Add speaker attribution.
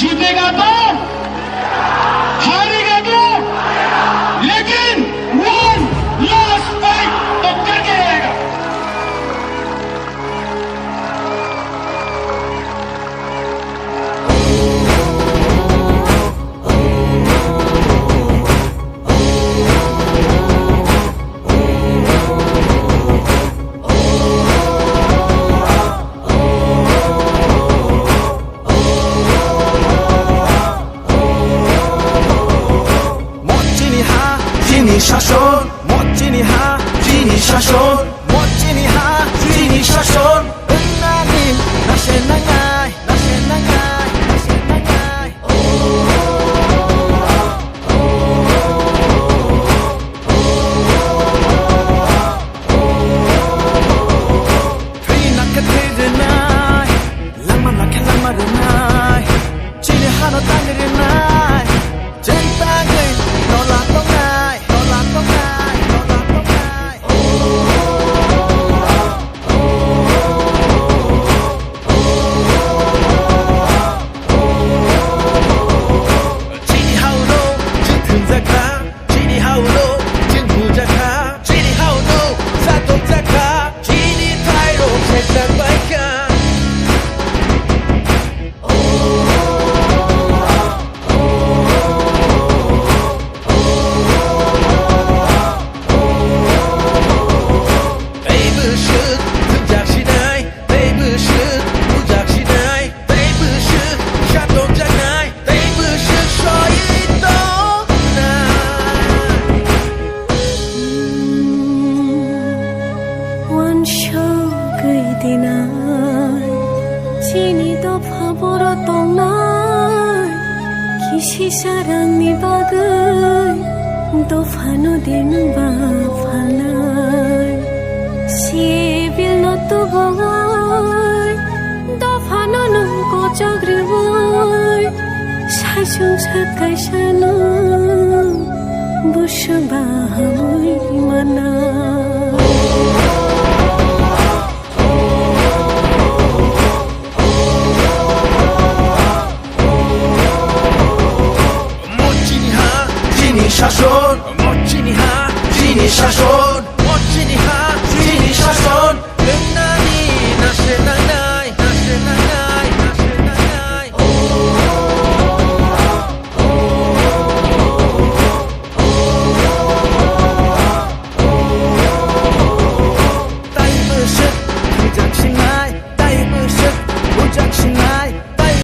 Speaker 1: जीतेगा तो हारेगा तो लेकिन वन लास्ट फाइट तो करके रहेगा।
Speaker 2: শাসন মজ্জিনি হা জিনি শাসন মজ্জিনি হা জিনি শাসন নানিল নাশে নাঙাই নাশে নাঙাই নাশে নাঙাই Trina ka trinai lama la ka lama renai chini hano tangi renai jenta gai no la tongai
Speaker 3: Chini dofa boro tongnai kisi sarangni bagai dofa no din ba phalnai sibil no tu bogai dofa no nung ko jagribai sajung sakai sano busba hamui mana